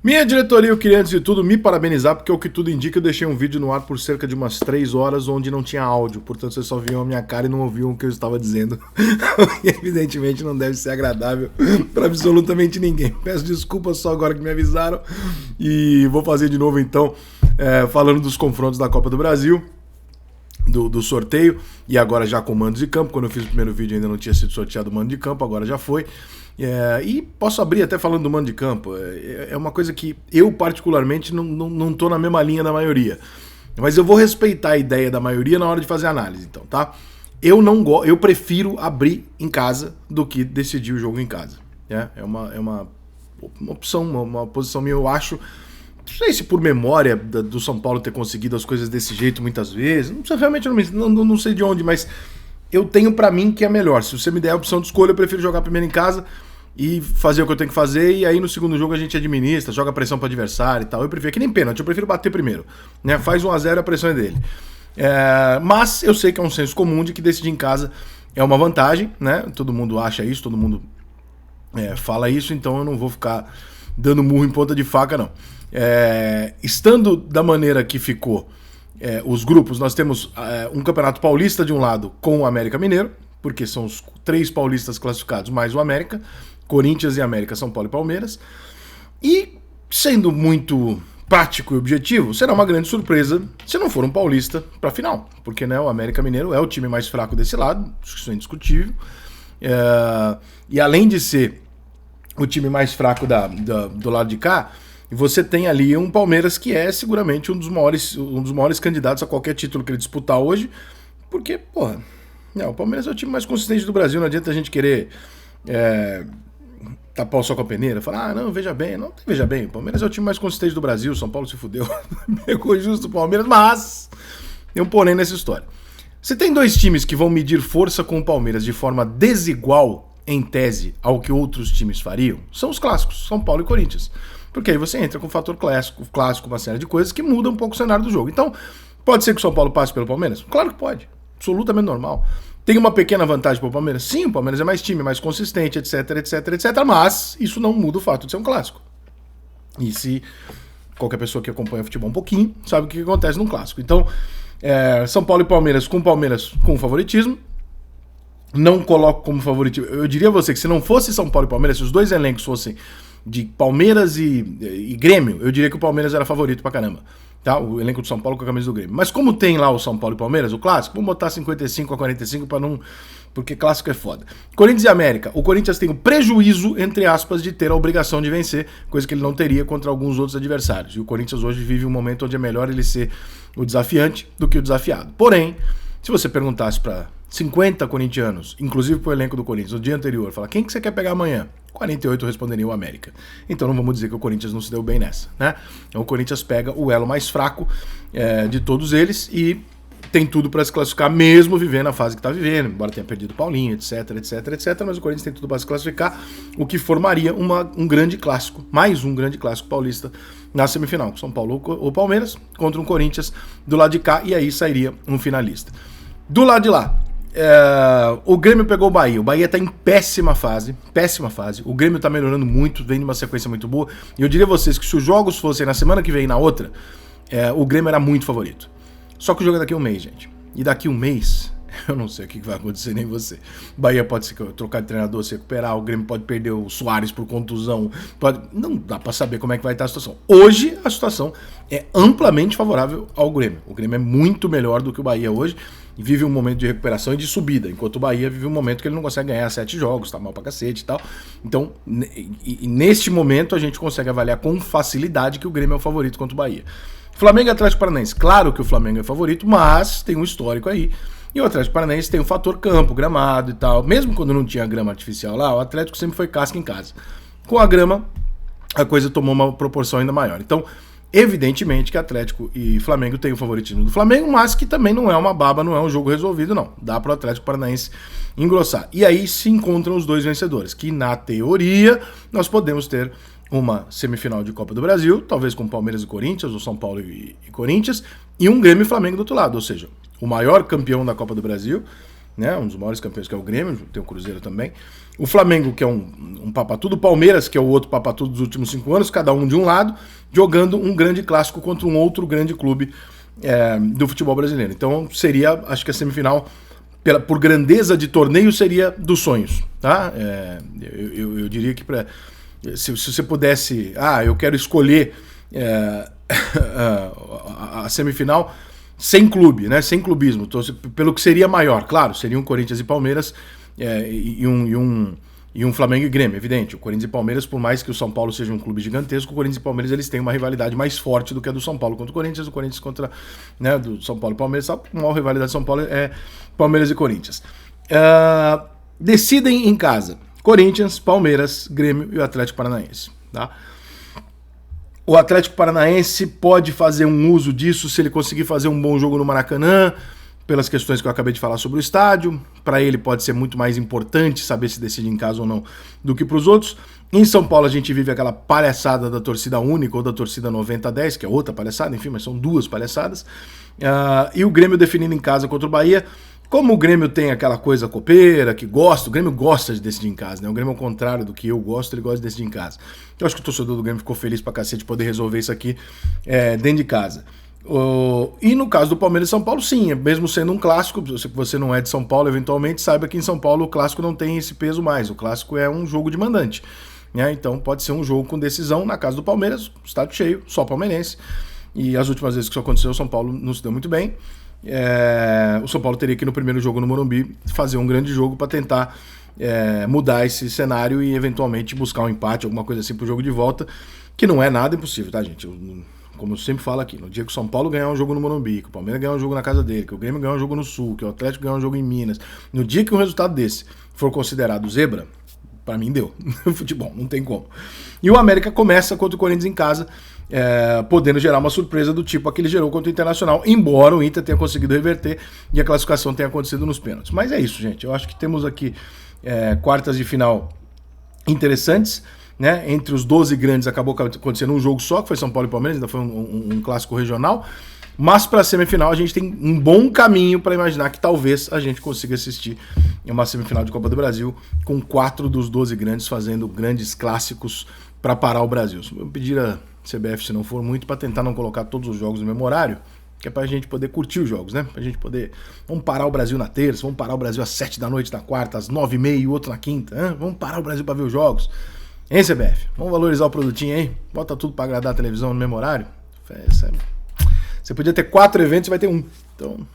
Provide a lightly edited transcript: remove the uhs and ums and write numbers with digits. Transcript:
Minha diretoria, eu queria antes de tudo me parabenizar, porque o que tudo indica, eu deixei um vídeo no ar por cerca de umas 3 horas, onde não tinha áudio, portanto vocês só viam a minha cara e não ouviam o que eu estava dizendo. E evidentemente não deve ser agradável para absolutamente ninguém. Peço desculpas só agora que me avisaram, e vou fazer de novo então, falando dos confrontos da Copa do Brasil. Do sorteio, e agora já com mandos de campo. Quando eu fiz o primeiro vídeo ainda não tinha sido sorteado o mando de campo, agora já foi. E posso abrir até falando do mando de campo. É uma coisa que eu particularmente não tô na mesma linha da maioria, mas eu vou respeitar a ideia da maioria na hora de fazer a análise, então, tá? Eu prefiro abrir em casa do que decidir o jogo em casa. É uma opção, uma posição minha, eu acho. Não sei se por memória do São Paulo ter conseguido as coisas desse jeito muitas vezes. Não sei, realmente não sei de onde, mas eu tenho pra mim que é melhor. Se você me der a opção de escolha, eu prefiro jogar primeiro em casa e fazer o que eu tenho que fazer, e aí no segundo jogo a gente administra, joga pressão pro adversário e tal. Eu prefiro, que nem pênalti, eu prefiro bater primeiro, né? Faz 1-0, a pressão é dele. Mas eu sei que é um senso comum de que decidir em casa é uma vantagem, né? Todo mundo acha isso, todo mundo fala isso, então eu não vou ficar dando murro em ponta de faca, não. Estando da maneira que ficou os grupos, nós temos um Campeonato Paulista de um lado com o América Mineiro, porque são os 3 paulistas classificados mais o América, Corinthians e América, São Paulo e Palmeiras, e sendo muito prático e objetivo, será uma grande surpresa se não for um paulista para a final, porque, né, o América Mineiro é o time mais fraco desse lado, isso é indiscutível, e além de ser o time mais fraco do lado de cá, você tem ali um Palmeiras que é seguramente um dos maiores candidatos a qualquer título que ele disputar hoje, porque, porra, o Palmeiras é o time mais consistente do Brasil, não adianta a gente querer tapar o sol com a peneira, falar, não, veja bem, o Palmeiras é o time mais consistente do Brasil, São Paulo se fudeu, pegou justo o Palmeiras, mas tem um porém nessa história. Você tem 2 times que vão medir força com o Palmeiras de forma desigual, em tese, ao que outros times fariam, são os clássicos, São Paulo e Corinthians. Porque aí você entra com o fator clássico, uma série de coisas que mudam um pouco o cenário do jogo. Então, pode ser que o São Paulo passe pelo Palmeiras? Claro que pode, absolutamente normal. Tem uma pequena vantagem para o Palmeiras? Sim, o Palmeiras é mais time, mais consistente, etc, mas isso não muda o fato de ser um clássico. E se qualquer pessoa que acompanha o futebol um pouquinho sabe o que acontece num clássico. Então, São Paulo e Palmeiras com favoritismo. Não coloco como favorito. Eu diria a você que se não fosse São Paulo e Palmeiras, se os 2 elencos fossem de Palmeiras e Grêmio, eu diria que o Palmeiras era favorito pra caramba, tá? O elenco do São Paulo com a camisa do Grêmio. Mas como tem lá o São Paulo e Palmeiras, o clássico, vamos botar 55-45 para não... porque clássico é foda. Corinthians e América. O Corinthians tem o prejuízo, entre aspas, de ter a obrigação de vencer, coisa que ele não teria contra alguns outros adversários. E o Corinthians hoje vive um momento onde é melhor ele ser o desafiante do que o desafiado. Porém, se você perguntasse para 50 corintianos, inclusive pro elenco do Corinthians, no dia anterior, falar, quem que você quer pegar amanhã? 48 responderiam o América. Então não vamos dizer que o Corinthians não se deu bem nessa, né? Então o Corinthians pega o elo mais fraco de todos eles e tem tudo para se classificar, mesmo vivendo a fase que está vivendo, embora tenha perdido o Paulinho, etc, mas o Corinthians tem tudo para se classificar, o que formaria um grande clássico, mais um grande clássico paulista na semifinal, São Paulo ou Palmeiras contra um Corinthians do lado de cá, e aí sairia um finalista. Do lado de lá, o Grêmio pegou o Bahia tá em péssima fase, o Grêmio tá melhorando muito, vem de uma sequência muito boa, e eu diria a vocês que se os jogos fossem na semana que vem e na outra, o Grêmio era muito favorito. Só que o jogo é daqui a um mês, gente, e daqui a um mês, eu não sei o que vai acontecer, nem você. O Bahia pode se trocar de treinador, se recuperar, o Grêmio pode perder o Soares por contusão, não dá pra saber como é que vai estar a situação. Hoje, a situação é amplamente favorável ao Grêmio. O Grêmio é muito melhor do que o Bahia hoje, e vive um momento de recuperação e de subida, enquanto o Bahia vive um momento que ele não consegue ganhar 7 jogos, tá mal pra cacete e tal. Então, neste momento, a gente consegue avaliar com facilidade que o Grêmio é o favorito contra o Bahia. Flamengo e Atlético Paranaense, claro que o Flamengo é favorito, mas tem um histórico aí. E o Atlético Paranaense tem o fator campo, gramado e tal. Mesmo quando não tinha grama artificial lá, o Atlético sempre foi casca em casa. Com a grama, a coisa tomou uma proporção ainda maior. Então, evidentemente que Atlético e Flamengo têm o favoritismo do Flamengo, mas que também não é uma baba, não é um jogo resolvido, não. Dá para o Atlético Paranaense engrossar. E aí se encontram os 2 vencedores, que na teoria nós podemos ter uma semifinal de Copa do Brasil, talvez com Palmeiras e Corinthians, ou São Paulo e Corinthians, e um Grêmio e Flamengo do outro lado, ou seja, o maior campeão da Copa do Brasil né? Um dos maiores campeões, que é o Grêmio, tem o Cruzeiro também. O Flamengo, que é um papatu, do Palmeiras, que é o outro papatu dos últimos 5 anos, cada um de um lado, jogando um grande clássico contra um outro grande clube do futebol brasileiro. Então seria, acho que a semifinal, por grandeza de torneio, seria dos sonhos, tá? Eu diria que se você pudesse, eu quero escolher a semifinal sem clube, né? Sem clubismo, então, pelo que seria maior, claro, seriam Corinthians e Palmeiras e um Flamengo e Grêmio, evidente. O Corinthians e Palmeiras, por mais que o São Paulo seja um clube gigantesco, o Corinthians e Palmeiras eles têm uma rivalidade mais forte do que a do São Paulo contra o Corinthians contra, né, do São Paulo e Palmeiras. A maior rivalidade do São Paulo é Palmeiras e Corinthians. Decidem em casa Corinthians, Palmeiras, Grêmio e o Atlético Paranaense, tá? O Atlético Paranaense pode fazer um uso disso se ele conseguir fazer um bom jogo no Maracanã, pelas questões que eu acabei de falar sobre o estádio. Para ele pode ser muito mais importante saber se decide em casa ou não do que para os outros. Em São Paulo a gente vive aquela palhaçada da torcida única ou da torcida 90-10, que é outra palhaçada, enfim, mas são duas palhaçadas. E o Grêmio definindo em casa contra o Bahia. Como o Grêmio tem aquela coisa copeira, que gosta, o Grêmio gosta de decidir em casa, né? O Grêmio, ao contrário do que eu gosto, ele gosta de decidir em casa. Eu acho que o torcedor do Grêmio ficou feliz pra cacete de poder resolver isso aqui dentro de casa. E no caso do Palmeiras e São Paulo, sim, mesmo sendo um clássico, se você não é de São Paulo, eventualmente, saiba que em São Paulo o clássico não tem esse peso mais. O clássico é um jogo de mandante, né? Então pode ser um jogo com decisão. Na casa do Palmeiras, estádio cheio, só palmeirense. E as últimas vezes que isso aconteceu, o São Paulo não se deu muito bem. O São Paulo teria que no primeiro jogo no Morumbi fazer um grande jogo para tentar mudar esse cenário e eventualmente buscar um empate, alguma coisa assim pro jogo de volta, que não é nada impossível, tá, gente? Como eu sempre falo aqui, no dia que o São Paulo ganhar um jogo no Morumbi, que o Palmeiras ganhar um jogo na casa dele, que o Grêmio ganhar um jogo no Sul, que o Atlético ganhar um jogo em Minas, no dia que um resultado desse for considerado zebra, pra mim deu. Futebol, não tem como. E o América começa contra o Corinthians em casa, podendo gerar uma surpresa do tipo a que ele gerou contra o Internacional, embora o Inter tenha conseguido reverter e a classificação tenha acontecido nos pênaltis. Mas é isso, gente. Eu acho que temos aqui quartas de final interessantes, né? Entre os 12 grandes acabou acontecendo um jogo só, que foi São Paulo e Palmeiras, ainda foi um clássico regional. Mas para a semifinal a gente tem um bom caminho para imaginar que talvez a gente consiga assistir uma semifinal de Copa do Brasil com 4 dos 12 grandes fazendo grandes clássicos para parar o Brasil. Eu pedir a CBF, se não for muito, para tentar não colocar todos os jogos no mesmo horário, que é pra gente poder curtir os jogos, né? Pra gente poder... Vamos parar o Brasil na terça, vamos parar o Brasil às 7 da noite na quarta, às 9h30 e o outro na quinta. Hein? Vamos parar o Brasil pra ver os jogos. Hein, CBF? Vamos valorizar o produtinho aí? Bota tudo pra agradar a televisão no mesmo horário? Você podia ter 4 eventos e vai ter um. Então...